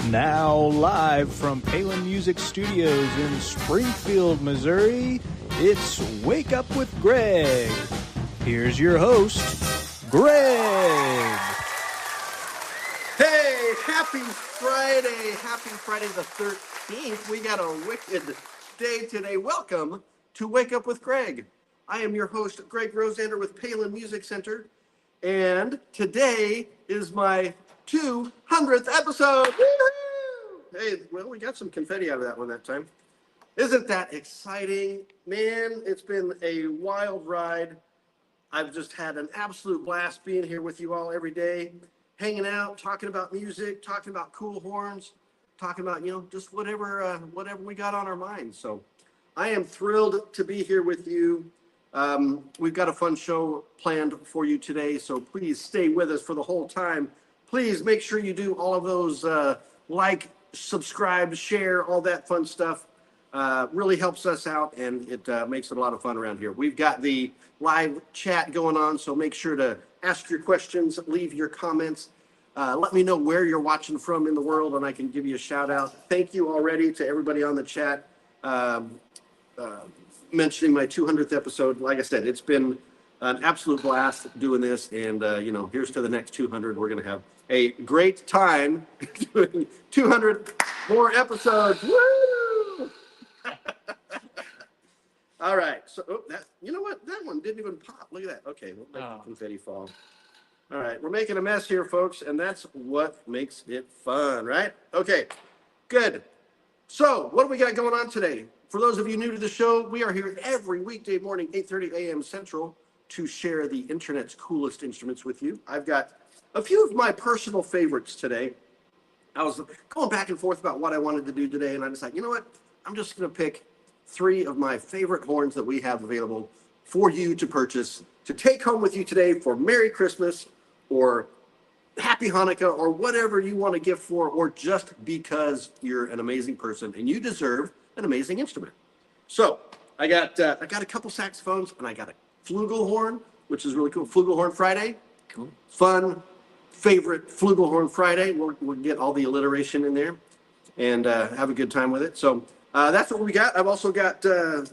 Now live from Palin Music Studios in Springfield, Missouri, it's Wake Up with Greg. Here's your host, Greg. Hey, happy Friday. Happy Friday the 13th. We got a wicked day today. Welcome to Wake Up with Greg. I am your host, Greg Rosander with Palin Music Center. And today is my 200th episode. Woo-hoo! Hey, well, we got some confetti out of that one that time. Isn't that exciting? Man, it's been a wild ride. I've just had an absolute blast being here with you all every day, hanging out, talking about music, talking about cool horns, talking about, just whatever we got on our minds. So I am thrilled to be here with you. We've got a fun show planned for you today, so please stay with us for the whole time. Please make sure you do all of those like, subscribe, share, all that fun stuff. Really helps us out, and it makes it a lot of fun around here. We've got the live chat going on, so make sure to ask your questions, leave your comments. Let me know where you're watching from in the world, and I can give you a shout out. Thank you already to everybody on the chat. Mentioning my 200th episode. Like I said, it's been an absolute blast doing this, and here's to the next 200. We're going to have a great time doing 200 more episodes. Woo! All right, so you know what? That one didn't even pop. Look at that. Okay, we'll make the confetti fall. All right, we're making a mess here, folks, and that's what makes it fun, right? Okay, good. So what do we got going on today? For those of you new to the show, we are here every weekday morning, 8:30 a.m. Central, to share the internet's coolest instruments with you. I've got a few of my personal favorites today. I was going back and forth about what I wanted to do today, and I decided, you know what? I'm just going to pick 3 of my favorite horns that we have available for you to purchase, to take home with you today for Merry Christmas or Happy Hanukkah or whatever you want to gift for, or just because you're an amazing person and you deserve an amazing instrument. So I got a couple saxophones, and I got a flugelhorn, which is really cool. Flugelhorn Friday, cool, fun, favorite Flugelhorn Friday. We'll get all the alliteration in there and have a good time with it. So that's what we got. I've also got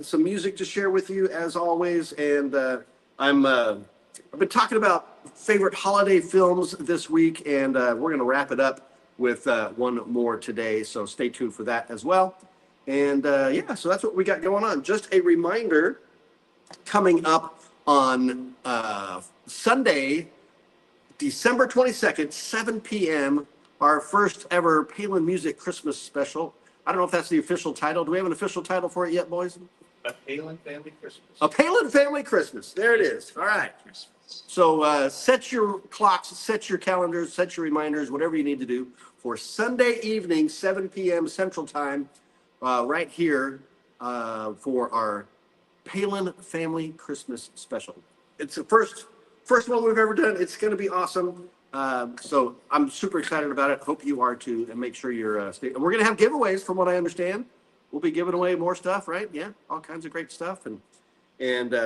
some music to share with you as always, and I've been talking about favorite holiday films this week, and we're going to wrap it up with one more today. So stay tuned for that as well. And so that's what we got going on. Just a reminder, coming up on Sunday, December 22nd, 7 p.m., our first ever Palin Music Christmas special. I don't know if that's the official title. Do we have an official title for it yet, boys? A Palin Family Christmas. A Palin Family Christmas. There it is. All right. So set your clocks, set your calendars, set your reminders, whatever you need to do for Sunday evening, 7 p.m. Central Time. Right here for our Palin Family Christmas special. It's the first one we've ever done. It's going to be awesome. So I'm super excited about it. Hope you are too. And make sure you're stay. And we're going to have giveaways, from what I understand. We'll be giving away more stuff, right? Yeah, all kinds of great stuff. And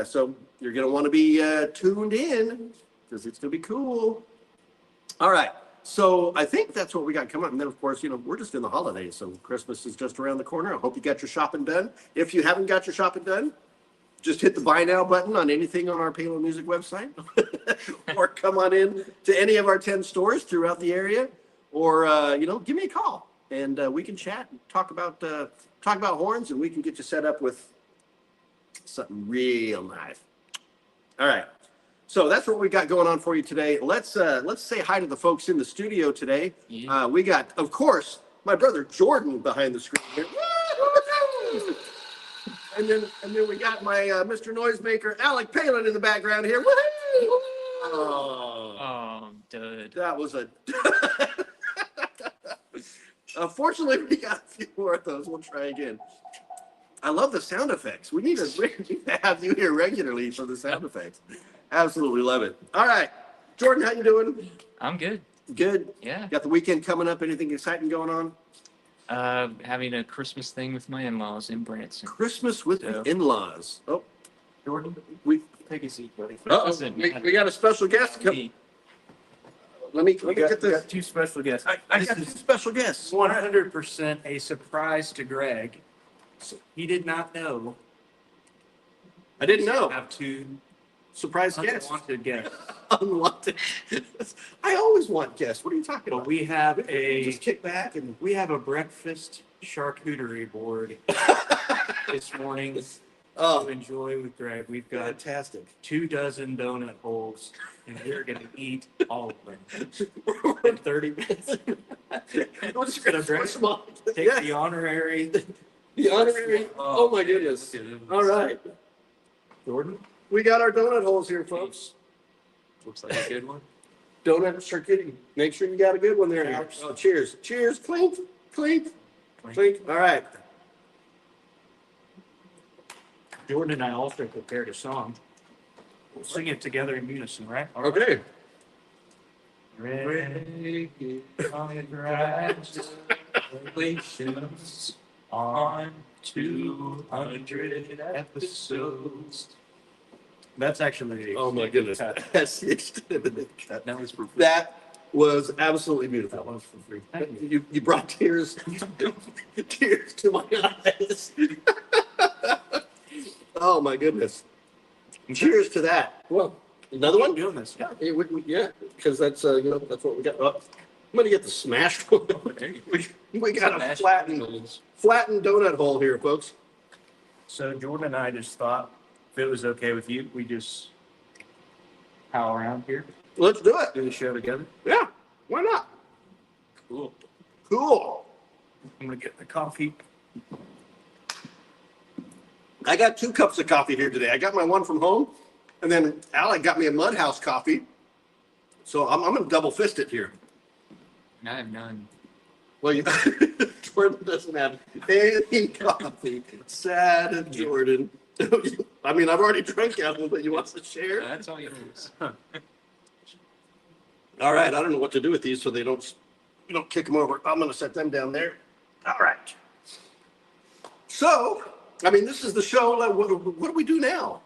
so you're going to want to be tuned in, because it's going to be cool. All right. So I think that's what we got coming up. And then, of course, we're just in the holidays, so Christmas is just around the corner. I hope you got your shopping done. If you haven't got your shopping done, just hit the buy now button on anything on our Palin Music website, or come on in to any of our 10 stores throughout the area, or give me a call, and we can chat and talk about horns, and we can get you set up with something real nice. All right. So that's what we got going on for you today. Let's say hi to the folks in the studio today. Yeah. We got, of course, my brother Jordan behind the screen here. And then we got my Mr. Noisemaker Alec Palin in the background here. Dude. That was a. Fortunately, we got a few more of those. We'll try again. I love the sound effects. We need to have you here regularly for the sound effects. Absolutely love it. All right, Jordan, how you doing? I'm good. Good? Yeah. Got the weekend coming up. Anything exciting going on? Having a Christmas thing with my in-laws in Branson. Christmas with the in-laws. Oh, Jordan, take a seat, buddy. we got a special guest coming. let me get We this. got two special guests. I got two special guests. 100% a surprise to Greg. He did not know. I didn't We know. have two Surprise guests. unwanted guests. Unwanted. I always want guests. What are you talking But about? we have Just kick back and a breakfast charcuterie board this morning to oh, enjoy with Greg. We've got fantastic. 24 donut holes, and we're gonna eat all of them in 30 minutes. We're just gonna Greg, them all. Take Yeah, the honorary. the honorary. Oh my goodness. All right, Jordan, we got our donut holes here, folks. Looks like a good one. Donut charcuterie. Make sure you got a good one there, Alex. Cheers. Oh, cheers. Cheers. Clink. Clink. Clink. All right. Jordan and I also prepared a song. We'll sing it together in unison, right? Okay. Greg, congratulations on 200 episodes. That's actually. Oh my goodness. That's the extended cut. That was for free. That was absolutely beautiful. That was for free. Thank you. You brought tears tears to my eyes. Oh my goodness. Cheers to that. Well, another Keep one? doing this. Yeah. Yeah, because that's that's what we got. Oh, I'm gonna get the smashed one. We got a Smashed flattened donut hole here, folks. So Jordan and I just thought if it was okay with you, we just pal around here, Let's do it. do the show together. Yeah, why not? Cool. Cool. I'm gonna get the coffee. I got 2 cups of coffee here today. I got my one from home, and then Alec got me a Mud House coffee. So I'm gonna double fist it here. And I have none. Well, Jordan doesn't have any coffee. Sad Jordan. I mean, I've already drank out of them, but you want to share? That's all yours. All right, I don't know what to do with these so they don't kick them over. I'm gonna set them down there. All right. So, I mean, this is the show. Like, what do we do now?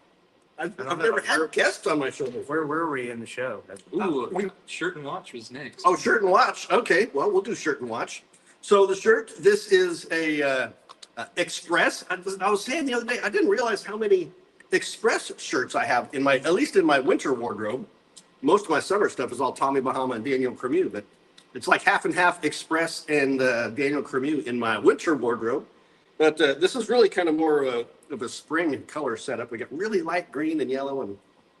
I've never had guests on my show before. Where were we in the show? Ooh, shirt and watch was next. Oh, shirt and watch. Okay, well, we'll do shirt and watch. So the shirt, this is a Express. I was saying the other day, I didn't realize how many Express shirts I have at least in my winter wardrobe. Most of my summer stuff is all Tommy Bahama and Daniel Cremieux, but it's like half and half Express and Daniel Cremieux in my winter wardrobe. But this is really kind of more of a spring color setup. We got really light green and yellow and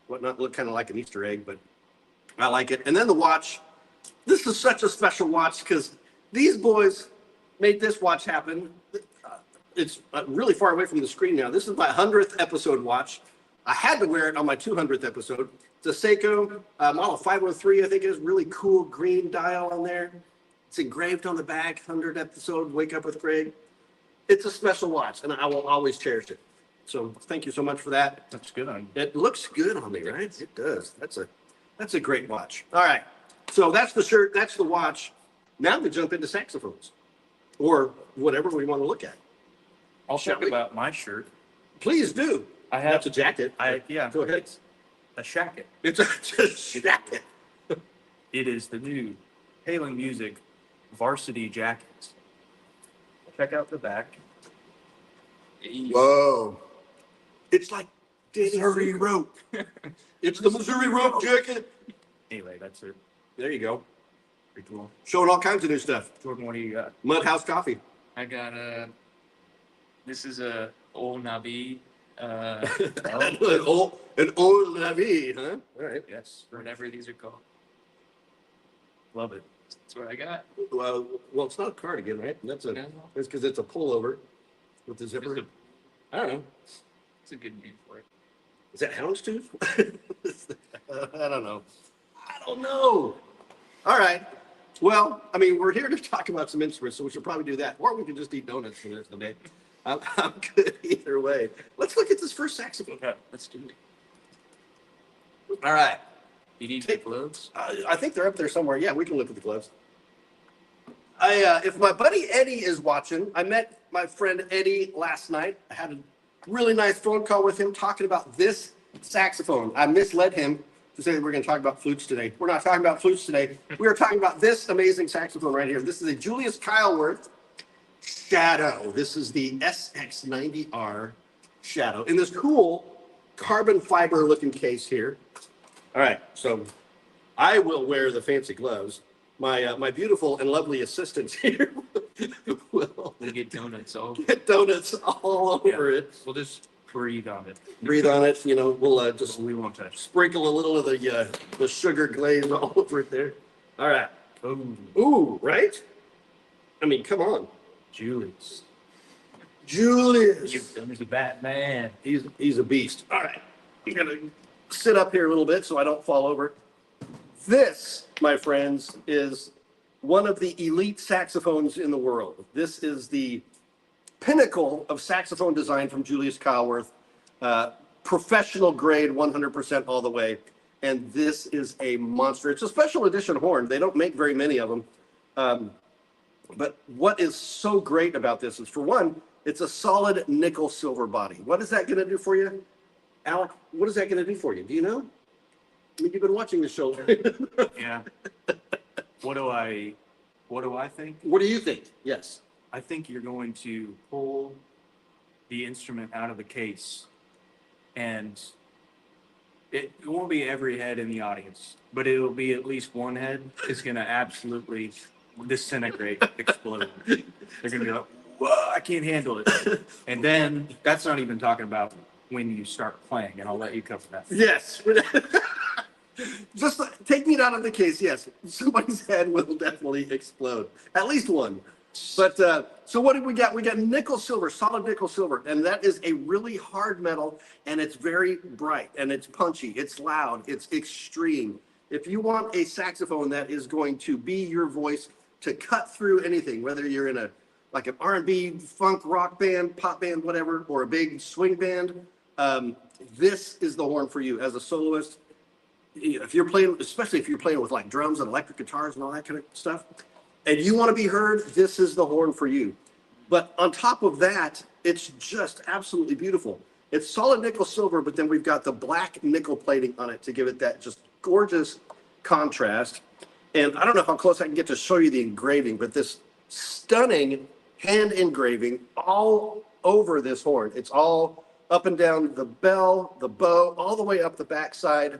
whatnot, look kind of like an Easter egg, but I like it. And then the watch. This is such a special watch because these boys made this watch happen. It's really far away from the screen now. This is my 100th episode watch. I had to wear it on my 200th episode. It's a Seiko model 503, I think it is. Really cool green dial on there. It's engraved on the back, 100th episode, Wake Up with Greg. It's a special watch, and I will always cherish it. So thank you so much for that. That's good on you. It looks good on me, right? It does. That's a great watch. All right. So that's the shirt. That's the watch. Now we jump into saxophones or whatever we want to look at. I'll Shall talk we? about my shirt. Please do. I have That's a jacket. yeah. Go ahead. It's a shacket. It's a jacket. It is the new Hailing Music varsity jacket. Check out the back. Whoa. It's like Missouri rope. It's the Missouri rope jacket. Anyway, that's it. There you go. Pretty cool. Showing all kinds of new stuff. Jordan, what do you got? Mud House coffee. I got this is a old Nabi, An old Navi, huh? All right. Yes. whatever these are called. Love it. That's what I got. Well, it's not a cardigan, right? That's No, it's because it's a pullover with the zipper. It's I don't know. it's a good name for it. Is that houndstooth? I don't know. I don't know. All right. Well, I mean, we're here to talk about some instruments, so we should probably do that. Or we could just eat donuts for the rest of the day. I'm good either way. Let's look at this first saxophone. Okay. Let's do it. All right. You need the gloves? I think they're up there somewhere. Yeah, we can look at the gloves. If my buddy Eddie is watching, I met my friend Eddie last night. I had a really nice phone call with him talking about this saxophone. I misled him to say that we're going to talk about flutes today. We're not talking about flutes today. We are talking about this amazing saxophone right here. This is a Julius Kyleworth Shadow. This is the SX90R Shadow in this cool carbon fiber looking case here. All right, so I will wear the fancy gloves. My beautiful and lovely assistants here will We'll get donuts. So get donuts all over it. we'll just breathe on it. Breathe on it. You know, we'll just We won't touch. sprinkle a little of the sugar glaze all over it there. All right. Oh, Ooh, right? I mean, come on. Julius. Julius. There's a Batman. He's a beast. All right. I'm going to sit up here a little bit so I don't fall over. This, my friends, is one of the elite saxophones in the world. This is the pinnacle of saxophone design from Julius Kyleworth. Professional grade, 100% all the way. And this is a monster. It's a special edition horn. They don't make very many of them. But what is so great about this is, for one, it's a solid nickel silver body. What is that going to do for you? Alec, what is that going to do for you? Do you know? I mean, you've been watching the show. Yeah. What do I think? What do you think? Yes. I think you're going to pull the instrument out of the case, and it won't be every head in the audience, but it'll be at least one head is going to absolutely disintegrate, explode. They're going to be like, whoa, I can't handle it. And then that's not even talking about when you start playing, and I'll let you cover that. Yes. Just taking it out of the case, yes. Somebody's head will definitely explode. At least one. But so what did we got? We got nickel silver, solid nickel silver. And that is a really hard metal, and it's very bright, and it's punchy, it's loud, it's extreme. If you want a saxophone that is going to be your voice to cut through anything, whether you're in like an R&B, funk, rock band, pop band, whatever, or a big swing band, this is the horn for you as a soloist. If you're playing, especially if you're playing with like drums and electric guitars and all that kind of stuff, and you want to be heard, this is the horn for you. But on top of that, it's just absolutely beautiful. It's solid nickel silver, but then we've got the black nickel plating on it to give it that just gorgeous contrast. And I don't know how close I can get to show you the engraving, but this stunning hand engraving all over this horn. It's all up and down the bell, the bow, all the way up the backside.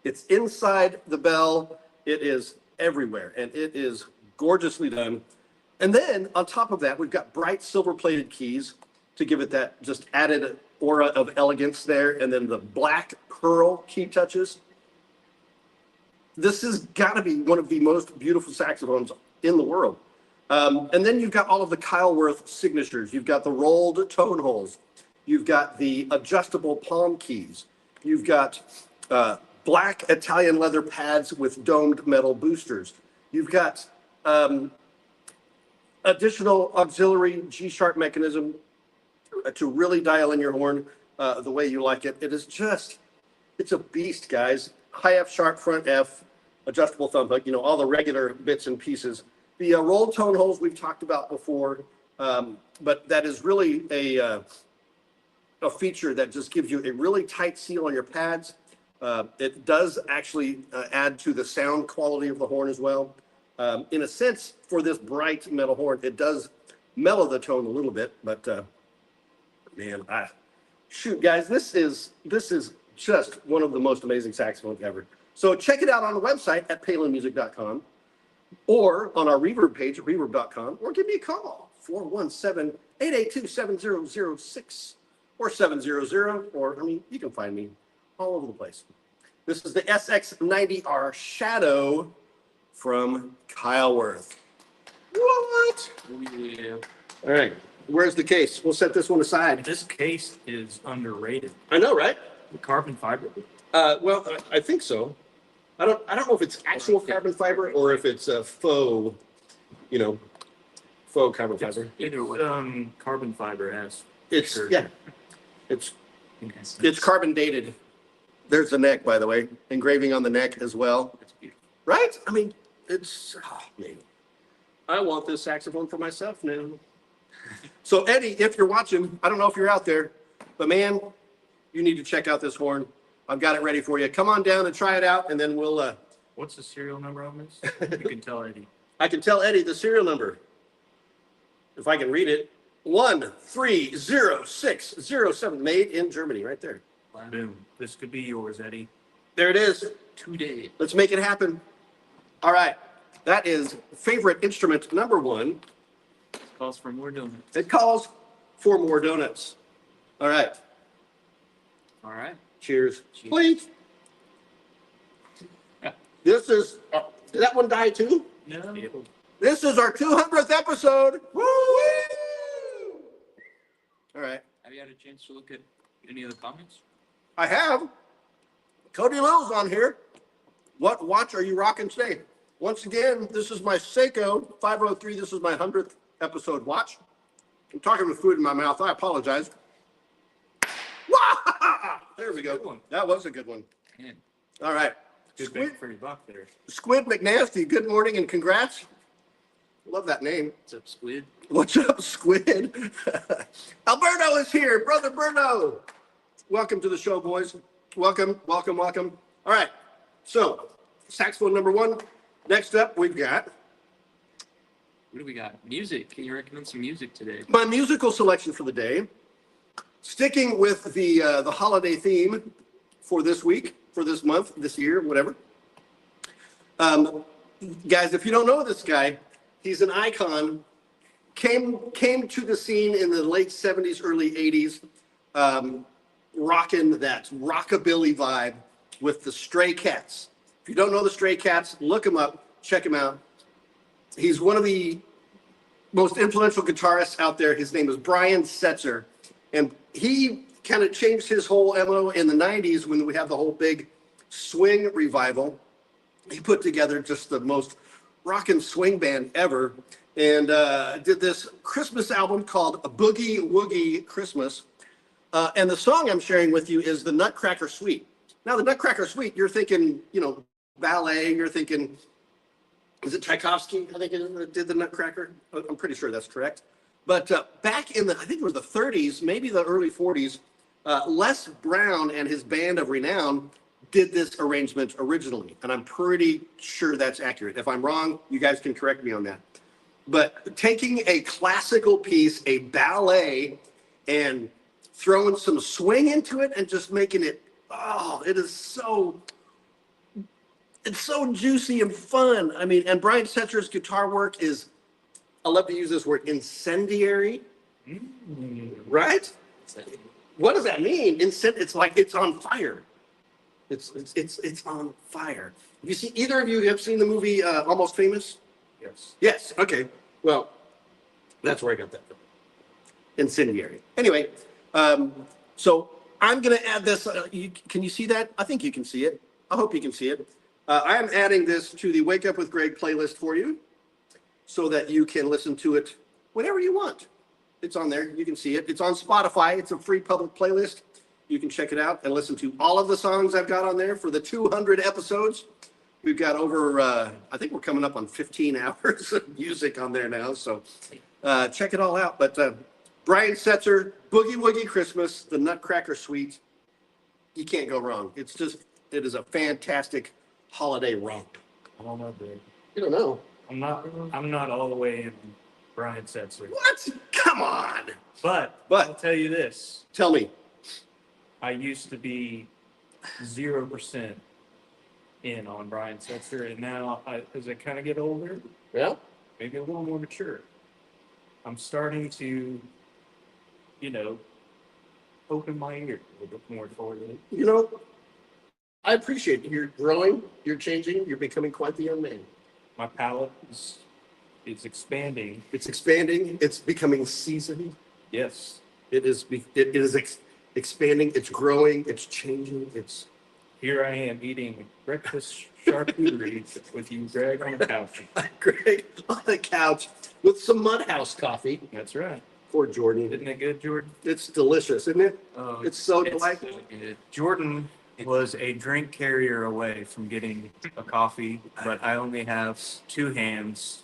It's inside the bell. It is everywhere, and it is gorgeously done. And then on top of that, we've got bright silver-plated keys to give it that just added aura of elegance there, and then the black pearl key touches. This has got to be one of the most beautiful saxophones in the world. And then you've got all of the Kyleworth signatures. You've got the rolled tone holes. You've got the adjustable palm keys. You've got black Italian leather pads with domed metal boosters. You've got additional auxiliary G-sharp mechanism to really dial in your horn the way you like it. It is just, it's a beast, guys. High F sharp, front F, adjustable thumb hook, all the regular bits and pieces. The rolled tone holes we've talked about before, but that is really a feature that just gives you a really tight seal on your pads. It does actually add to the sound quality of the horn as well. In a sense, for this bright metal horn, it does mellow the tone a little bit, but man, shoot, guys, this is just one of the most amazing saxophones ever. So check it out on the website at palinmusic.com or on our Reverb page at reverb.com, or give me a call, 417-882-7006 or 700, or, you can find me all over the place. This is the SX90R Shadow from Kyleworth. What? Yeah. All right, where's the case? We'll set this one aside. This case is underrated. I know, right? The carbon fiber. Well, I think so. I don't know if it's actual carbon fiber or if it's a faux, faux carbon fiber. Either way, carbon fiber has. It's sure. yeah, it's carbon dated. There's the neck, by the way, engraving on the neck as well. It's beautiful. Right? It's man. I want this saxophone for myself now. So Eddie, if you're watching, I don't know if you're out there, but man, you need to check out this horn. I've got it ready for you. Come on down and try it out, and then we'll. What's the serial number on this? You can tell Eddie. I can tell Eddie the serial number if I can read it. 1300607, made in Germany, right there. Boom. This could be yours, Eddie. There it is. Today. Let's make it happen. All right. That is favorite instrument number 1. Calls for more donuts. It calls for more donuts. All right. All right. Cheers. Cheers. Please. This is, did that one die too? No. This is our 200th episode. Woo! All right. Have you had a chance to look at any of the comments? I have. Cody Lil's on here. What watch are you rocking today? Once again, this is my Seiko 503. This is my 100th episode watch. I'm talking with food in my mouth. I apologize. There we go. That was a good one. Man, All right. Good bang for your buck there. Squid McNasty, good morning and congrats. Love that name. what's up, Squid? What's up, Squid? Alberto is here. Brother Berto. Welcome to the show, boys. Welcome, welcome, welcome. All right. So, saxophone number 1. Next up, we've got What do we got? Music. Can you recommend some music today? my musical selection for the day. Sticking with the holiday theme for this week, for this month, this year, whatever. Guys, if you don't know this guy, he's an icon. Came to the scene in the late 70s, early 80s, rocking that rockabilly vibe with the Stray Cats. If you don't know the Stray Cats, look him up, check him out. He's one of the most influential guitarists out there. His name is Brian Setzer. And he kind of changed his whole MO in the 90s when we had the whole big swing revival. He put together just the most rockin' swing band ever and did this Christmas album called A Boogie Woogie Christmas. And the song I'm sharing with you is the Nutcracker Suite. Now, the Nutcracker Suite, you're thinking, ballet, you're thinking, is it Tchaikovsky? I think it did the Nutcracker. I'm pretty sure that's correct. But back in I think it was the 30s, maybe the early 40s, Les Brown and his band of renown did this arrangement originally. And I'm pretty sure that's accurate. If I'm wrong, you guys can correct me on that. But taking a classical piece, a ballet, and throwing some swing into it and just making it, it's so juicy and fun. I mean, and Brian Setzer's guitar work is, I love to use this word, incendiary. Right? What does that mean? It's like it's on fire. It's on fire. You see, either of you have seen the movie Almost Famous? Yes. Yes. Okay. Well, that's where I got that from. Incendiary. Anyway, so I'm going to add this. Can you see that? I think you can see it. I hope you can see it. I am adding this to the Wake Up with Greg playlist for you so that you can listen to it whenever you want. It's on there. You can see it. It's on Spotify. It's a free public playlist. You can check it out and listen to all of the songs I've got on there for the 200 episodes. We've got over, I think we're coming up on 15 hours of music on there now. So check it all out. But Brian Setzer, Boogie Woogie Christmas, the Nutcracker Suite. You can't go wrong. It is a fantastic holiday romp. I don't know, dude. You don't know. I'm not all the way in Brian Setzer. What? Come on. But But- I'll tell you this. Tell me. I used to be 0% in on Brian Setzer, and now as I kind of get older, Yeah? maybe a little more mature, I'm starting to, open my ear a little bit more toward it. You know, I appreciate it. You're growing, you're changing, you're becoming quite the young man. My palate is expanding. It's expanding, it's becoming seasoned. Yes. It is expanding, it's growing, it's changing, it's Here I am eating breakfast charcuterie with you, Greg, on the couch. great on the couch with some Mudhouse coffee. That's right. Poor Jordan. Isn't it good, Jordan? It's delicious, isn't it? Oh, It's so it's delightful. so good. Jordan was a drink carrier away from getting a coffee, but I only have 2 hands,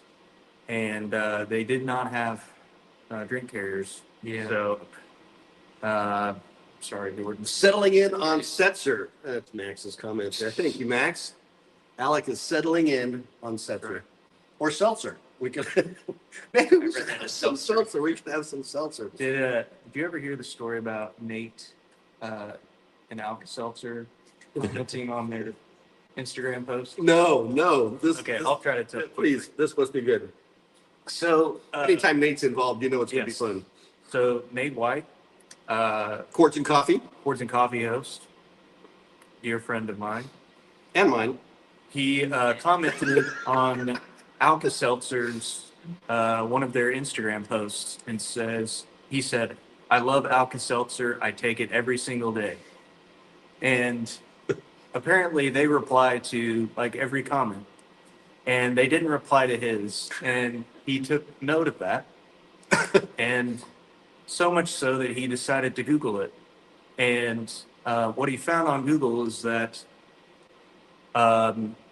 and they did not have drink carriers. Yeah. So Sorry, Jordan. Settling in on Setzer. That's Max's comment there. Thank you, Max. Alec is settling in on Setzer. Or seltzer. We could maybe we should have some seltzer. We could have some seltzer. Did you ever hear the story about Nate and Alka-Seltzer commenting on their Instagram post? No. Okay, I'll try to tell. Please, this must be good. So Anytime Nate's involved, you know it's going to be yes. fun. So Nate White, Quartz and coffee. Boards and Coffee host, dear friend of mine, And mine. he commented on Alka-Seltzer's one of their Instagram posts and he said, "I love Alka-Seltzer. I take it every single day." And apparently they reply to like every comment, and they didn't reply to his, and he took note of that, and so much so that he decided to Google it. And what he found on Google is that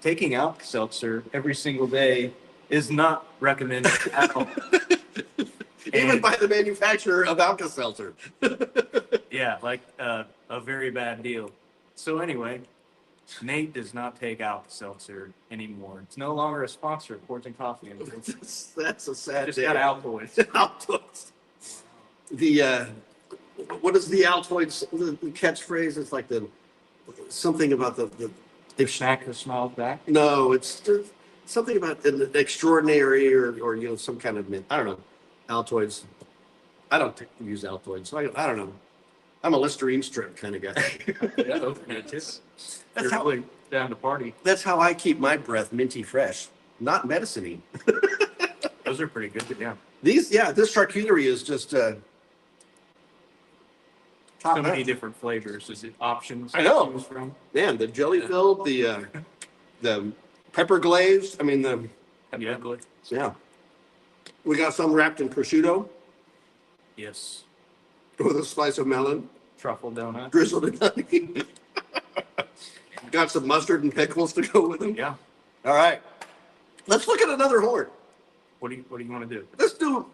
taking Alka-Seltzer every single day is not recommended at all. Even And- by the manufacturer of Alka-Seltzer. Yeah, like a very bad deal. So anyway, Nate does not take Alka-Seltzer anymore. It's no longer a sponsor of Quartz and Coffee. That's a sad Just day. got Altoids. Altoids. The what is the Altoids the catchphrase? It's like something about If Snack has smiled back. no, it's something about an extraordinary or some kind of mint. I don't know. Altoids. I don't use Altoids, so I don't know. I'm a Listerine strip kind of guy. Yeah, okay, it is. That's You're how- really down to party. That's how I keep my breath minty fresh, not medicine-y. Those are pretty good, yeah. This charcuterie is just top So many notch. different flavors. Is it options? I know. to choose from? Man, the jelly filled, the pepper glazed. I mean Yeah. yeah. We got some wrapped in prosciutto Yes. with a slice of melon Truffle donut. drizzled in honey. Got some mustard and pickles to go with them. Yeah. All right, let's look at another horn. What do you want to do? Let's do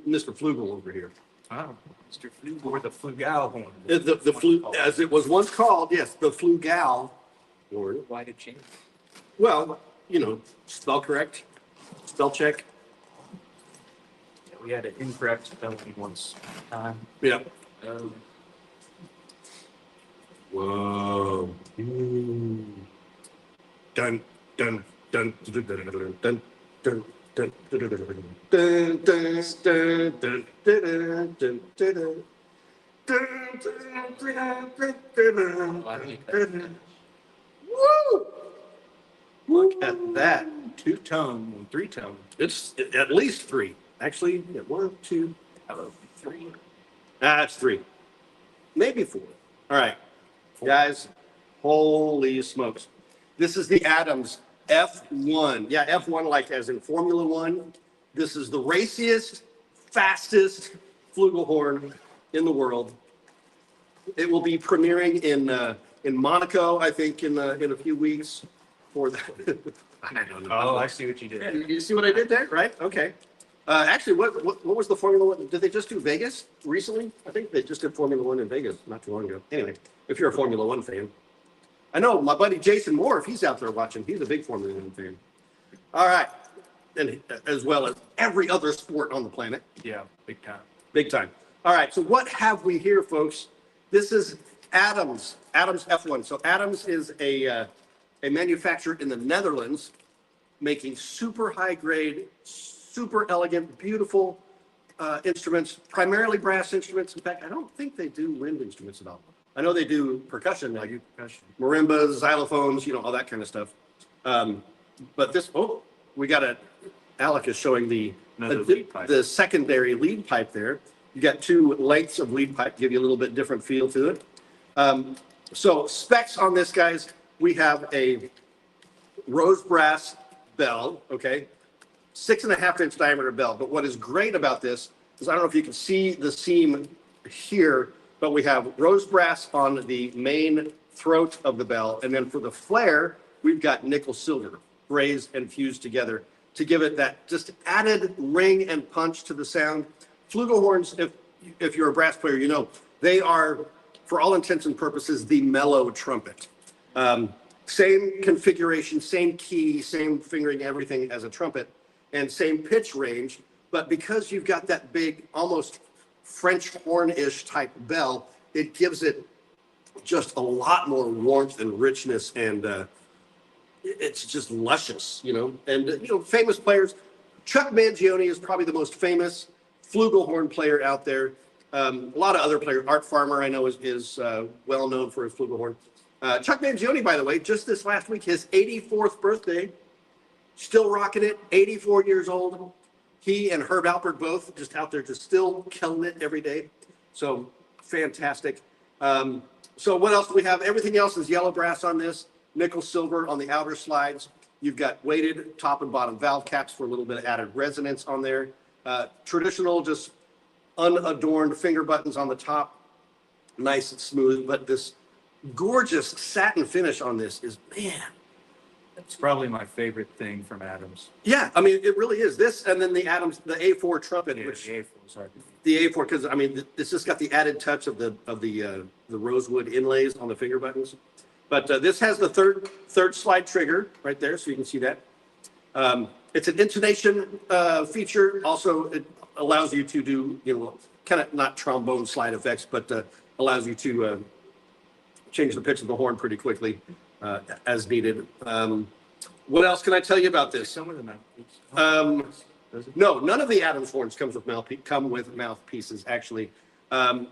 Mr. Flugel over here. Oh, Mr. Flugel, or the Flugal horn. The flu, as it was once called, yes, the Flugal horn. Why did change? Well, spell correct, spell check. Yeah, we had an incorrect spelling once. Yeah. Um, Whoa. Dun dun dun dun dun dun dun dun dun dun Woo! Look at that. Two-tone, three-tone. It's at least three. Actually, yeah, 1, 2, Hello, three. it's three. Maybe four. All right. Guys, holy smokes. This is the Adams F1. Yeah, F1 like as in Formula One. This is the raciest, fastest flugelhorn in the world. It will be premiering in Monaco, I think, in a few weeks. For the I don't know. Oh, I see what you did. You see what I did there, right? Okay. Actually, what was the Formula One? Did they just do Vegas recently? I think they just did Formula One in Vegas not too long ago. Anyway, if you're a Formula One fan, I know my buddy Jason Moore, if he's out there watching, he's a big Formula One fan. All right, and as well as every other sport on the planet, Yeah, big time. big time. All right, so what have we here, folks? This is Adams F1. So Adams is a manufacturer in the Netherlands, making super high grade, super elegant, beautiful instruments, primarily brass instruments. In fact, I don't think they do wind instruments at all. I know they do percussion, like marimbas, xylophones, all that kind of stuff. But we got Alec is showing Another lead pipe. the secondary lead pipe there. You got two lengths of lead pipe, give you a little bit different feel to it. So specs on this, guys, we have a rose brass bell, okay? 6.5 inch diameter bell. But what is great about this is, I don't know if you can see the seam here, but we have rose brass on the main throat of the bell. And then for the flare, we've got nickel silver brazed and fused together to give it that just added ring and punch to the sound. Flugelhorns, if you're a brass player, they are for all intents and purposes, the mellow trumpet. Same configuration, same key, same fingering, everything as a trumpet, and same pitch range. But because you've got that big, almost French horn-ish type bell, it gives it just a lot more warmth and richness, and it's just luscious, you know. And, you know, famous players, Chuck Mangione is probably the most famous flugelhorn player out there. A lot of other players, Art Farmer, I know, is well known for his flugelhorn. Chuck Mangione, by the way, just this last week, his 84th birthday, still rocking it, 84 years old. He and Herb Alpert both just out there just still killing it every day. So fantastic. So what else do we have? Everything else is yellow brass on this, nickel silver on the outer slides. You've got weighted top and bottom valve caps for a little bit of added resonance on there. Traditional, just unadorned finger buttons on the top, nice and smooth. But this gorgeous satin finish on this is, man. It's probably my favorite thing from Adams. Yeah, I mean, it really is. This and then the Adams, the A4 trumpet, Yeah, which the A4, sorry. the A4, because I mean, this just got the added touch of the rosewood inlays on the finger buttons. But this has the third slide trigger right there, so you can see that. It's an intonation feature. Also, it allows you to do, you know, kind of not trombone slide effects, but allows you to change the pitch of the horn pretty quickly as needed. What else can I tell you about this? Some of the mouthpieces. No, none of the Adams horns come with mouthpieces, actually,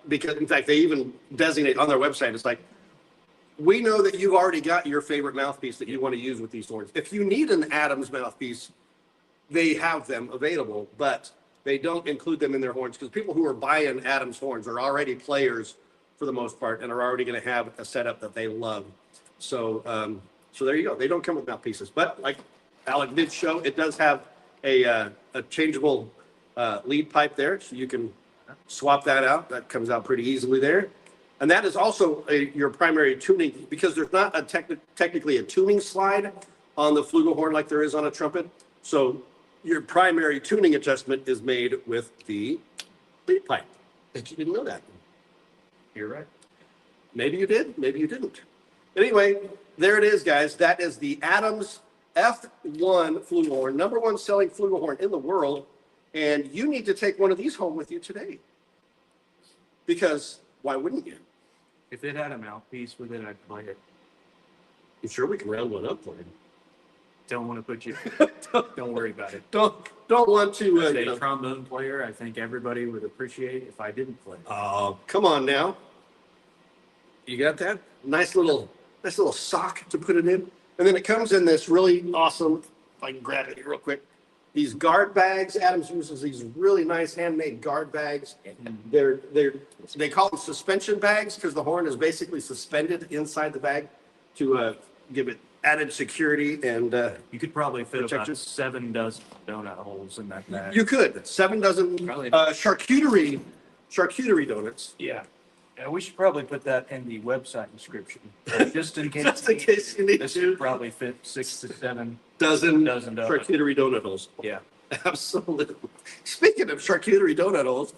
because in fact they even designate on their website. It's like, we know that you've already got your favorite mouthpiece that you want to use with these horns. If you need an Adams mouthpiece, they have them available, but they don't include them in their horns because people who are buying Adams horns are already players for the most part and are already going to have a setup that they love. So, so there you go. They don't come with mouthpieces, but like Alec did show, it does have a changeable lead pipe there, so you can swap that out. That comes out pretty easily there. And that is also your primary tuning, because there's not technically a tuning slide on the flugelhorn like there is on a trumpet. So your primary tuning adjustment is made with the lead pipe. Bet you didn't know that. You're right. Maybe you did, maybe you didn't. Anyway, there it is, guys. That is the Adams F1 flugelhorn, #1 selling flugelhorn in the world. And you need to take one of these home with you today. Because why wouldn't you? If it had a mouthpiece with it, I'd play it. I'm sure we can round one up for you. Don't want to put you. Don't worry about it. Don't want to. As a trombone player, I think everybody would appreciate if I didn't play. Oh, come on now. You got that? Nice little sock to put it in. And then it comes in this really awesome, if I can grab it here real quick, these guard bags. Adams uses these really nice handmade guard bags. They call them suspension bags because the horn is basically suspended inside the bag to give it added security. And You could probably fit Protection. about 7 dozen donut holes in that bag. you could 7 dozen Probably. charcuterie donuts. Yeah. Yeah, we should probably put that in the website description, just in case. Just in case you need This to. would probably fit 6 to 7 Dozen donuts. charcuterie donut holes. Yeah. Absolutely. Speaking of charcuterie donut holes,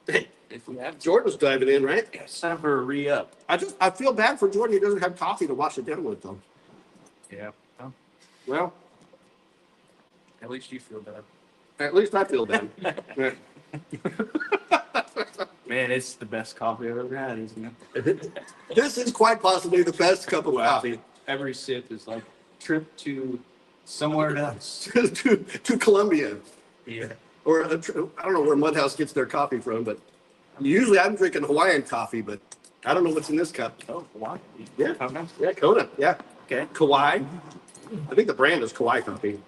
hey, If we have Jordan's diving in, right? It's time for a re-up. I feel bad for Jordan. He doesn't have coffee to wash it down with, though. Yeah. Well, Well, at least you feel better. at least I feel bad. Yeah. man, it's the best coffee I've ever had, isn't it? This is quite possibly the best cup of coffee Every sip is like trip to somewhere else. to Colombia. Yeah. Or I don't know where Mudhouse gets their coffee from, but usually I'm drinking Hawaiian coffee, but I don't know what's in this cup. Oh, wow. Yeah. How nice. Yeah, Kona. Yeah. Okay. Kauai. I think the brand is Kauai coffee.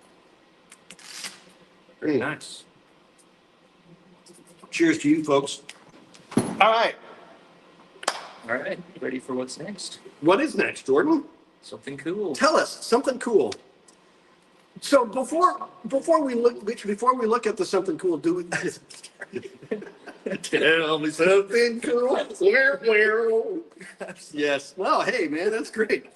Very nice. Cheers to you, folks. All right. All right, ready for what's next? What is next, Jordan? Something cool. Tell us something cool. So before we look at the something cool, do we tell me something cool? Yes. Well, hey man, that's great.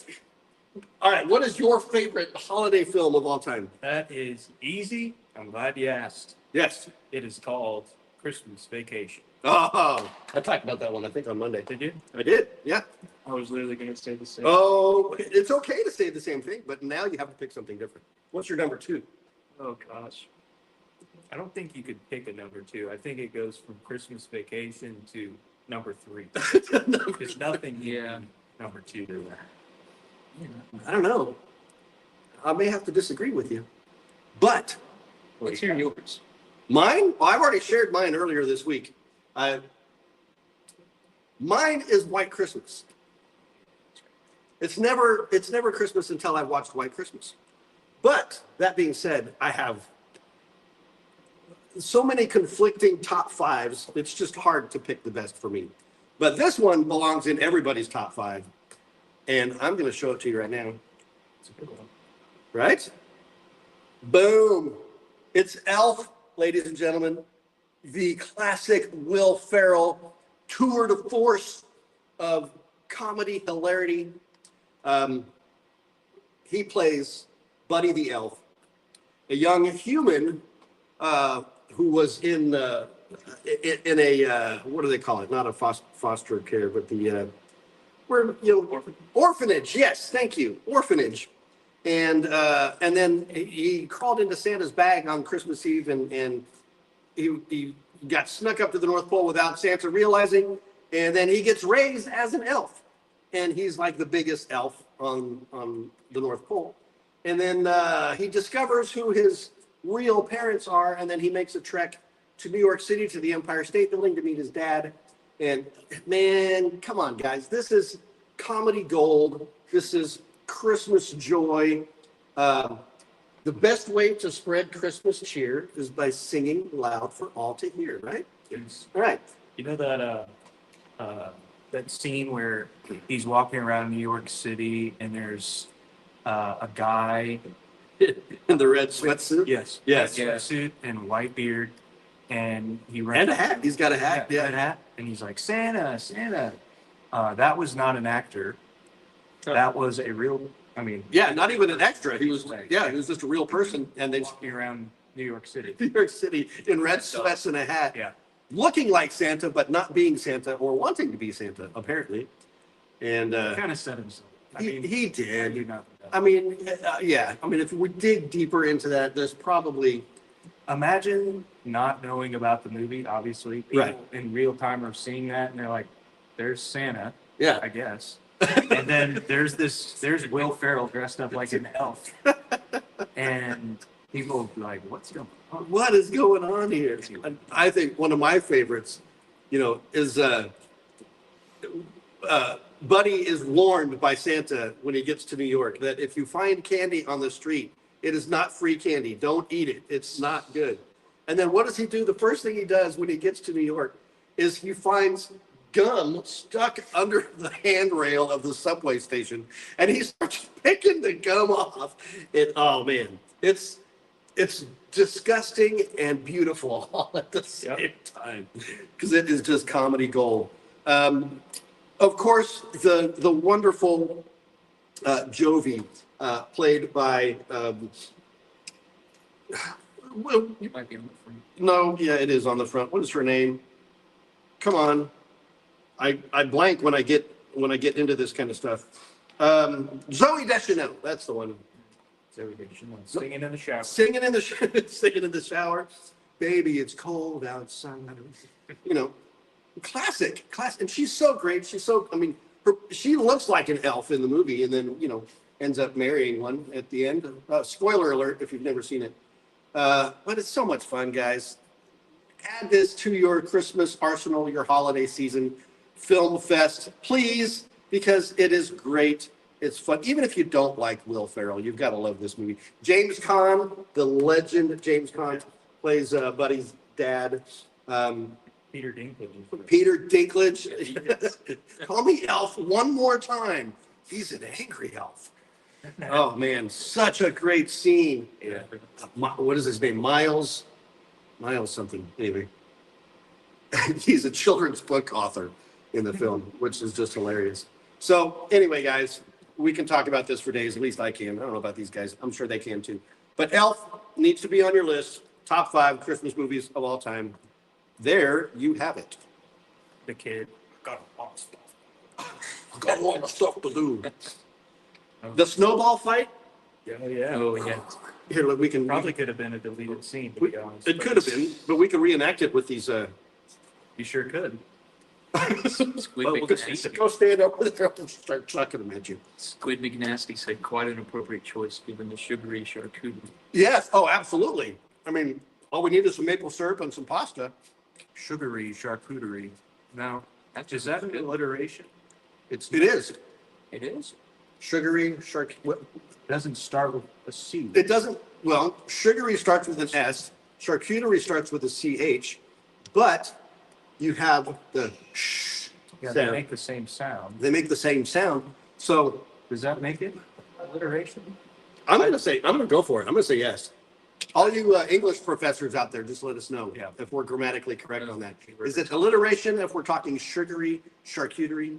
All right, what is your favorite holiday film of all time? That is easy. I'm glad you asked. Yes. It is called Christmas Vacation. Oh, I talked about that one, I think, on Monday. Did you? I did, yeah. I was literally going to say the same. Oh, it's okay to say the same thing, but now you have to pick something different. What's your number 2? Oh gosh. I don't think you could pick a number 2. I think it goes from Christmas Vacation to number 3. There's nothing Yeah. in number 2 to that. I don't know. I may have to disagree with you. But Let's hear yours. mine, well, I've already shared mine earlier this week. Mine is White Christmas. It's never Christmas until I've watched White Christmas. But that being said, I have so many conflicting top 5s. It's just hard to pick the best for me. But this one belongs in everybody's top 5. And I'm going to show it to you right now. It's a good one. Right? Boom. It's Elf, ladies and gentlemen. The classic Will Ferrell tour de force of comedy hilarity. He plays Buddy the Elf, a young human who was in a what do they call it? Not a foster care, but the orphanage. Yes, thank you, orphanage. And then he crawled into Santa's bag on Christmas Eve, and he got snuck up to the North Pole without Santa realizing, and then he gets raised as an elf, and he's like the biggest elf on the North Pole. And then he discovers who his real parents are, and then he makes a trek to New York City to the Empire State Building to meet his dad. And man, come on, guys, this is comedy gold. This is Christmas joy. The best way to spread Christmas cheer is by singing loud for all to hear, right? Yes. All right. You know that scene where he's walking around New York City and there's a guy In the red sweatsuit. Yes. Yes. Suit and white beard, and he ran And a hat. He's got a hat. Yeah, Yeah. red hat, and he's like Santa, Santa. That was not an actor. That was a real. I mean, Yeah, not even an extra. He was just a real person, and they walking around New York City. New York City in red sweats and a hat, Yeah. looking like Santa, but not being Santa or wanting to be Santa, apparently. And Kind of set himself. I he mean, he I do did. not. I mean, yeah. I mean, if we dig deeper into that, there's probably Imagine not knowing about the movie. Obviously, people Right. in real time are seeing that, and they're like, "There's Santa, yeah. I guess." And then there's Will Ferrell dressed up like an elf, and people will be like, "What's going on?" What is going on here? I think one of my favorites, is Buddy is warned by Santa when he gets to New York that if you find candy on the street, it is not free candy. Don't eat it. It's not good. And then what does he do? The first thing he does when he gets to New York is he finds gum stuck under the handrail of the subway station, and he starts picking the gum off. Oh man, it's disgusting and beautiful all at the same time, because it is just comedy gold. Of course, the wonderful Jovi, played by It might be on the front. no, yeah, it is on the front. What is her name? Come on, I blank when I get into this kind of stuff. Zoe Deschanel, that's the one. Singing in the shower. Singing in the singing in the shower, baby, it's cold outside. Classic, and she's so great. She's so, I mean, she looks like an elf in the movie, and then ends up marrying one at the end. Spoiler alert if you've never seen it. But it's so much fun, guys. Add this to your Christmas arsenal, your holiday season film fest, please, because it is great. It's fun. Even if you don't like Will Ferrell, you've got to love this movie. James Caan, the legend James Caan, plays Buddy's dad. Peter Dinklage. Peter Dinklage. Call me Elf one more time. He's an angry elf. Oh, man, such a great scene. Yeah. What is his name? Miles something. Anyway, he's a children's book author in the film, which is just hilarious. So anyway, guys, we can talk about this for days. At least I can. I don't know about these guys. I'm sure they can too. But Elf needs to be on your list. Top 5 Christmas movies of all time. There you have it. the kid. Got a lot of stuff to do. The snowball fight? Oh yeah. Oh, yeah. Here, look, we can Probably could have been a deleted scene, to we- be honest. it could have been, but we can reenact it with these. You sure could. Squid Well, we'll McNasty. go stand over there and start chucking them at you. Squid McNasty said quite an appropriate choice given the sugary charcuterie. Yes. Oh, absolutely. I mean, all we need is some maple syrup and some pasta. Sugary charcuterie. Now, That's is that an alliteration? It is It is? sugary shark. Doesn't start with a C. It doesn't. Well, sugary starts with an S. Charcuterie starts with a CH, but you have the sh Yeah, they sound. make the same sound. They make the same sound. So Does that make it alliteration? I'm going to go for it. I'm going to say yes. All you English professors out there, just let us know Yeah. if we're grammatically correct on that. Is it alliteration if we're talking sugary charcuterie?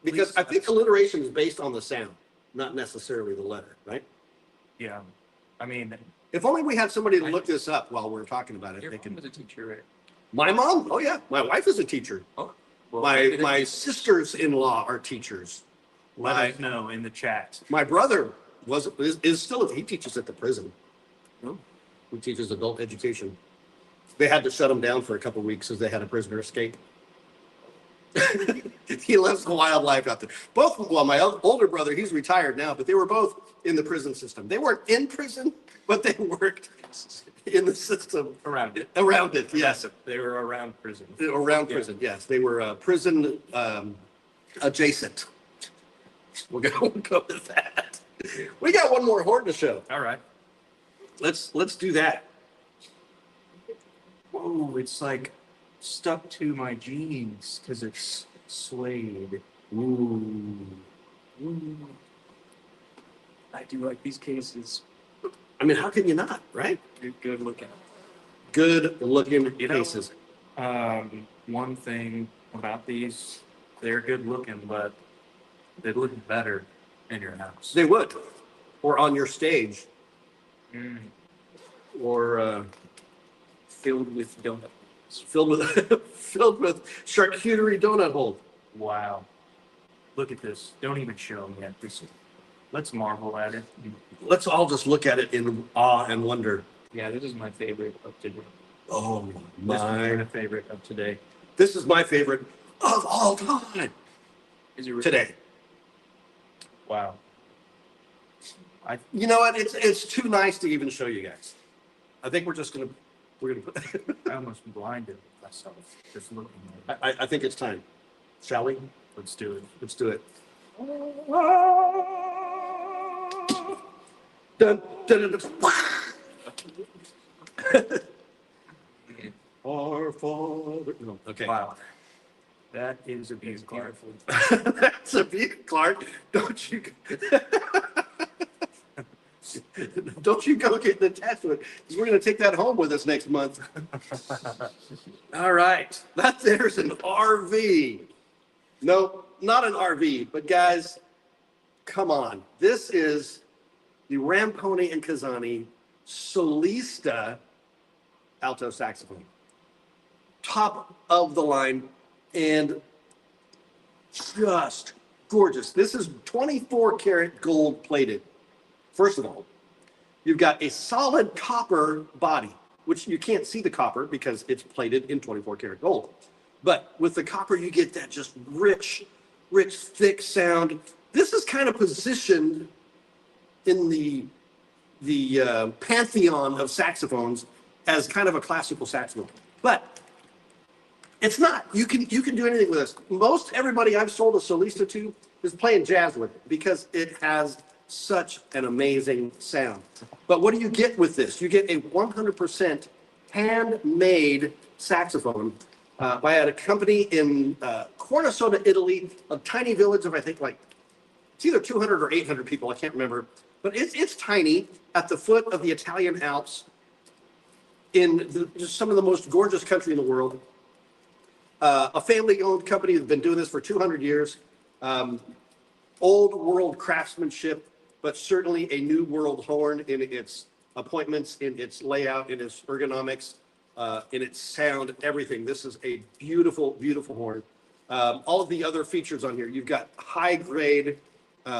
Because I think alliteration is based on the sound, not necessarily the letter, right? Yeah. I mean, If only we had somebody to look this up while we're talking about it. Your They mom can. was a teacher, right? My mom? Oh yeah, my wife is a teacher. Oh, well, My maybe my that- sisters-in-law are teachers. let My us know in the chat. my brother is still he teaches at the prison. Oh. He teaches adult education. They had to shut him down for a couple of weeks because they had a prisoner escape. He lives the wildlife out there. Both, well, my older brother, he's retired now, but they were both in the prison system. They weren't in prison, but they worked in the system Around it. around it. Yes, They were around prison. around Yeah. prison. Yes, they were prison adjacent. We'll go with that. We got one more horn to show. All right. Let's do that. Whoa, it's like stuck to my jeans because it's suede. Ooh. Ooh. I do like these cases. I mean, how can you not, right? They're good looking. Good looking You know, cases. One thing about these, they're good looking, but they look better in your house. They would, or on your stage, Mm. or Filled with donuts. filled with filled with charcuterie donut hole. Wow. Look at this. Don't even show me yet. Let's marvel at it. Let's all just look at it in awe and wonder. Yeah, this is my favorite of today. Oh This is my my! favorite of today. This is my favorite of all time Is it really? today. Wow. You know what? It's too nice to even show you guys. I think we're gonna put. I almost blinded myself just looking at it. I think it's time. Shall we? Let's do it. Let's do it. Dun, dun, dun, dun. Our Father. No, okay. Wow. That is a It's beautiful. beautiful. That's a view, Clark. Don't you? Don't you go get attached to it, because we're going to take that home with us next month. All right. There's an RV. No, not an RV, but guys, come on. This is the Ramponi and Kazani Solista alto saxophone. Top of the line and just gorgeous. This is 24 karat gold plated. First of all, you've got a solid copper body, which you can't see the copper because it's plated in 24 karat gold. But with the copper, you get that just rich, thick sound. This is kind of positioned in the pantheon of saxophones as kind of a classical saxophone. But it's not. You can do anything with this. Most everybody I've sold a Solista to is playing jazz with it because it has such an amazing sound. But what do you get with this? You get a 100% handmade saxophone by a company in Cornisota, Italy, a tiny village of I think like it's either 200 or 800 people. I can't remember, but it's tiny at the foot of the Italian Alps in just some of the most gorgeous country in the world. A family-owned company that's been doing this for 200 years. Old world craftsmanship, but certainly a new world horn in its appointments, in its layout, in its ergonomics. in its sound, everything. This is a beautiful, beautiful horn. All of the other features on here, you've got high grade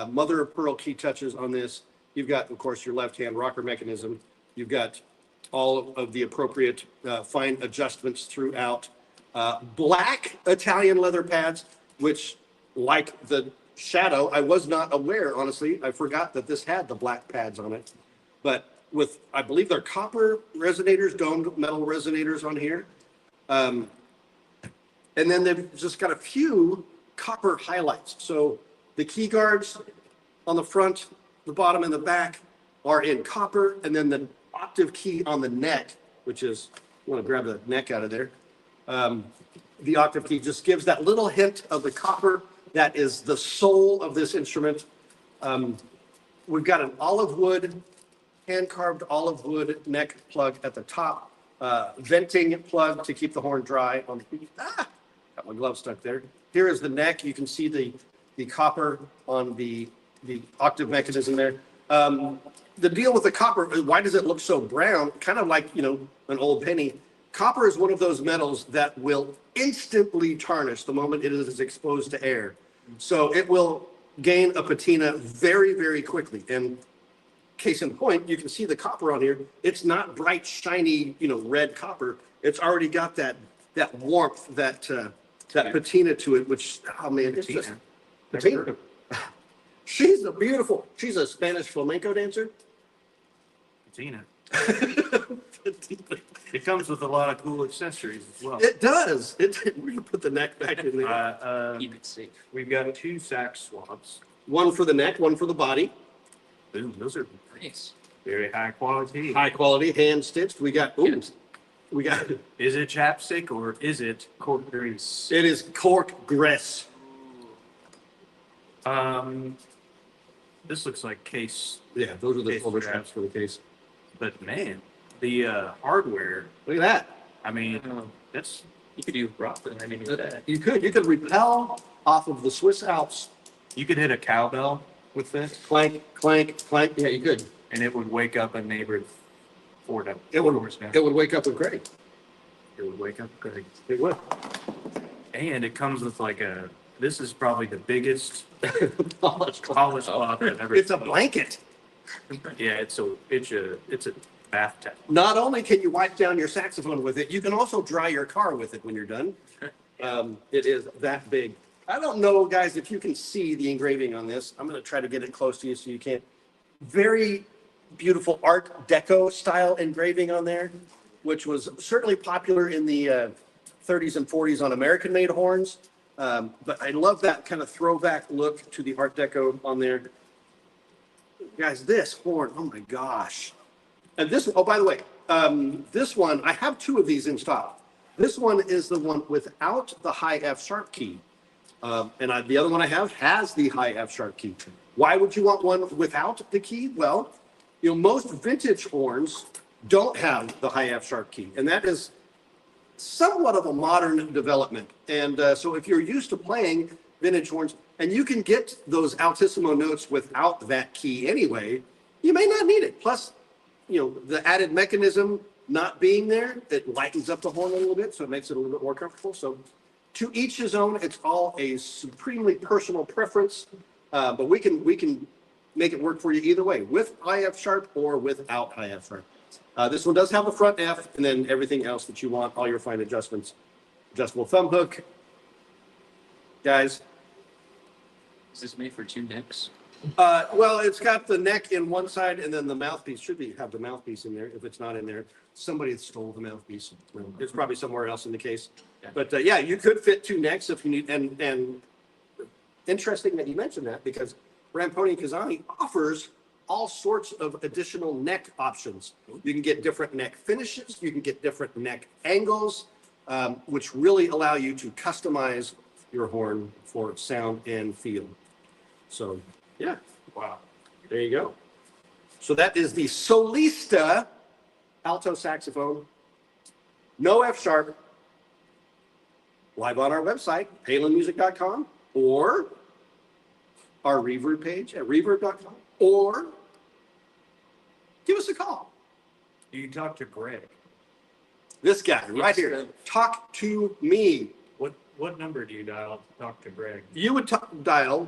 mother of pearl key touches on this. You've got, of course, your left hand rocker mechanism. You've got all of the appropriate fine adjustments throughout. Black Italian leather pads, which, like the Shadow, I was not aware, honestly. I forgot that this had the black pads on it. But with, I believe they're copper resonators, domed metal resonators on here. And then they've just got a few copper highlights. So the key guards on the front, the bottom, and the back are in copper. And then the octave key on the neck, which is, I want to grab the neck out of there. The octave key just gives that little hint of the copper that is the soul of this instrument. We've got an olive wood, hand-carved olive wood neck plug at the top, venting plug to keep the horn dry on the, got my glove stuck there. Here is the neck. You can see the copper on the octave mechanism there. The deal with the copper, why does it look so brown? Kind of like, an old penny. Copper is one of those metals that will instantly tarnish the moment it is exposed to air. So it will gain a patina very, very quickly. And case in point, you can see the copper on here. It's not bright, shiny, red copper. It's already got that warmth, that patina to it, which, oh man, it's just patina. She's a Spanish flamenco dancer. Patina. It comes with a lot of cool accessories as well. It does. We're gonna put the neck back in there. Keep it safe. We've got 2 sax swabs. One for the neck, one for the body. Ooh, those are Nice. very high quality. High quality, hand stitched. We got. Is it chapstick or is it cork grease? It is cork grease. This looks like case, Yeah, those are the Case silver strap. straps for the case. but man, the hardware. Look at that. I mean, Oh, that's you could do rock and I didn't do that. You could repel off of the Swiss Alps. you could hit a cowbell with this, Clank, clank, clank. Yeah, you could. and it would wake up a neighbor 4 It would. doors down. It would wake up with Greg. It would wake up Greg. It would. And it comes with like a. This is probably the biggest Polished. polished cloth I've ever. It's a blanket. Yeah, it's a bath towel. Not only can you wipe down your saxophone with it, you can also dry your car with it when you're done. It is that big. I don't know, guys, if you can see the engraving on this. I'm going to try to get it close to you so you can. Very beautiful Art Deco style engraving on there, which was certainly popular in the 30s and 40s on American-made horns. But I love that kind of throwback look to the Art Deco on there. Guys, this horn, oh my gosh. And this, oh, by the way, this one, I have 2 of these in stock. This one is the one without the high F sharp key. The other one I have has the high F sharp key. Why would you want one without the key? Well, most vintage horns don't have the high F sharp key, and that is somewhat of a modern development. And so if you're used to playing vintage horns, and you can get those altissimo notes without that key anyway, you may not need it. Plus, the added mechanism not being there, it lightens up the horn a little bit, so it makes it a little bit more comfortable. So to each his own, it's all a supremely personal preference, but we can make it work for you either way, with high F sharp or without high F sharp. This one does have a front F, and then everything else that you want, all your fine adjustments. Adjustable thumb hook. Guys, Is this made for 2 necks? well, it's got the neck in one side, and then the mouthpiece have the mouthpiece in there. If it's not in there, somebody stole the mouthpiece. It's probably somewhere else in the case. But yeah, you could fit 2 necks if you need. And interesting that you mentioned that, because Ramponi Kazani offers all sorts of additional neck options. You can get different neck finishes. You can get different neck angles, which really allow you to customize your horn for sound and feel. So, yeah. Wow. There you go. So that is the Solista alto saxophone. No F sharp. Live on our website, palinmusic.com, or our Reverb page at reverb.com, or give us a call. You can talk to Greg. This guy right here. Talk to me. What number do you dial to talk to Greg? You would dial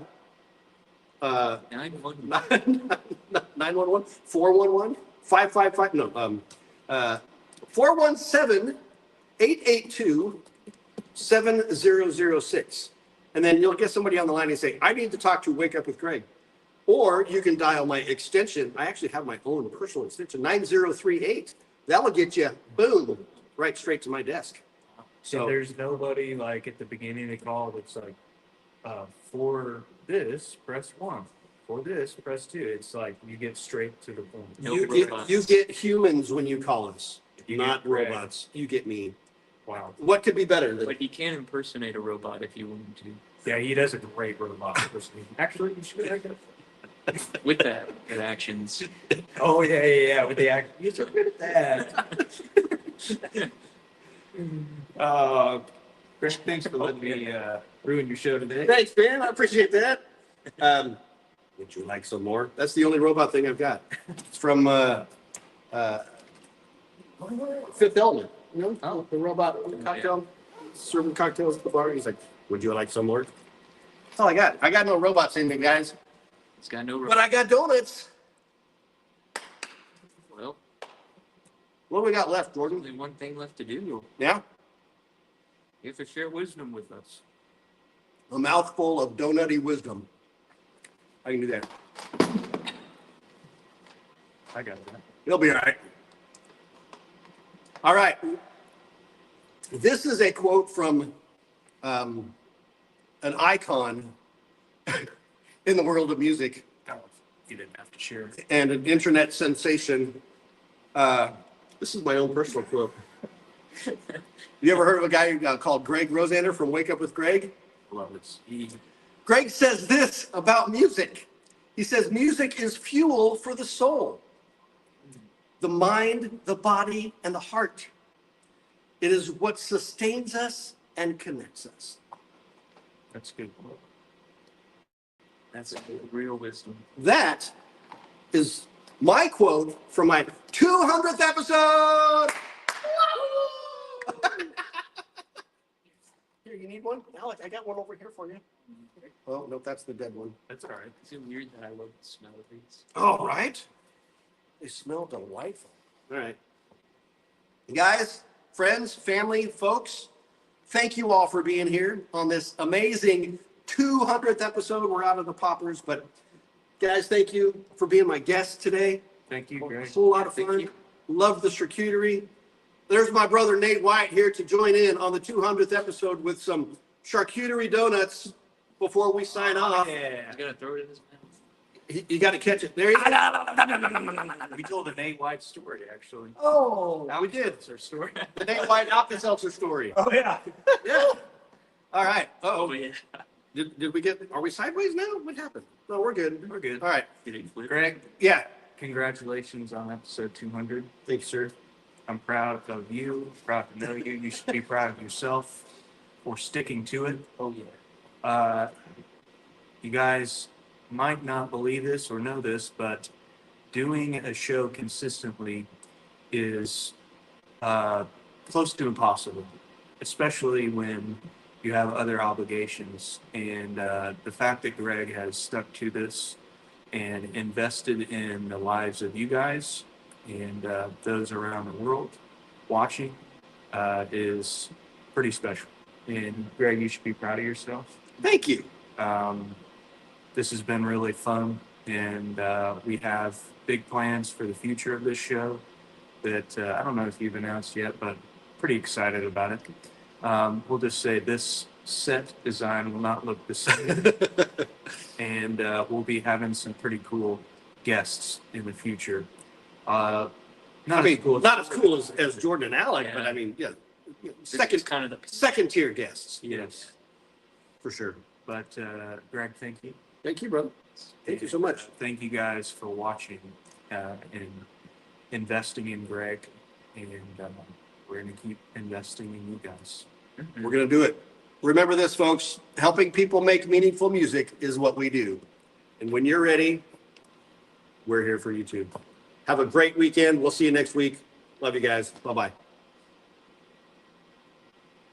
911. 911, 411, 555, no, 417 882 7006. And then you'll get somebody on the line and say, I need to talk to Wake Up with Greg. Or you can dial my extension. I actually have my own personal extension, 9038. That'll get you, boom, right straight to my desk. So So there's nobody like at the beginning of the call that's like, for this, press 1. For this, press 2. It's like you get straight to the point. you get humans when you call us, You not get Greg. robots. You get me. Wow. What could be better than But he can impersonate a robot if you want to. Yeah, he does a great robot person. Actually, you should have With that, with actions. Oh, yeah. With the act. You're so good at that. Chris, thanks for letting me ruin your show today. Thanks, man. I appreciate that. Would you like some more? That's the only robot thing I've got. It's from Fifth Element. You know, Oh. the robot cocktail, serving cocktails at the bar. He's like, "Would you like some more?" That's all I got. I got no robots in me, guys, It's got no. but I got donuts. Well, What do we got left, Jordan? only one thing left to do. Yeah, You have to share wisdom with us. a mouthful of donutty wisdom. I can do that. I got that. It'll be all right. All right. This is a quote from an icon in the world of music Oh, you didn't have to share. and an internet sensation. This is my own personal quote. You ever heard of a guy called Greg Rosander from Wake Up with Greg? Love this. Greg says this about music. He says, music is fuel for the soul, the mind, the body, and the heart. It is what sustains us and connects us. That's good. That's real wisdom. That is my quote from my 200th episode. Here, you need one? Alex, I got one over here for you. Oh, no, that's the dead one. That's all right. Is it weird that I love the smell of these? All right. They smell delightful. All right. Guys, friends, family, folks, thank you all for being here on this amazing 200th episode. We're out of the poppers, but guys, thank you for being my guest today. Thank you, A Greg. whole lot of Thank fun. you. Love the charcuterie. There's my brother Nate White here to join in on the 200th episode with some charcuterie donuts before we sign off. Yeah. He's gonna throw it in his mouth. You got to catch it. There you go. We told a Nate White story, actually. Oh, we did. That's our story. The Nate White Alka-Seltzer story. Oh, yeah. Yeah. All right. Oh Uh-oh. yeah. Did we get, are we sideways now? What happened? No, we're good. We're good. All right. Did it flip? Greg, Yeah. congratulations on episode 200. Thank you, sir. I'm proud of you, proud to know you. You should be proud of yourself for sticking to it. Oh yeah. You guys might not believe this or know this, but doing a show consistently is close to impossible, especially when you have other obligations. And the fact that Greg has stuck to this and invested in the lives of you guys and those around the world watching is pretty special. And Greg, you should be proud of yourself. Thank you. This has been really fun, and we have big plans for the future of this show that I don't know if you've announced yet, but pretty excited about it. We'll just say this set design will not look the same, and we'll be having some pretty cool guests in the future. Not as cool as Jordan and Alec, but Yeah. I mean, yeah, This is kind of the. second tier guests. Yes, For sure. but Greg, thank you. Thank you, brother. Thank you so much. Thank you guys for watching and investing in Greg, and we're going to keep investing in you guys. We're going to do it. Remember this, folks. Helping people make meaningful music is what we do. And when you're ready, we're here for you too. Have a great weekend. We'll see you next week. Love you guys. Bye-bye.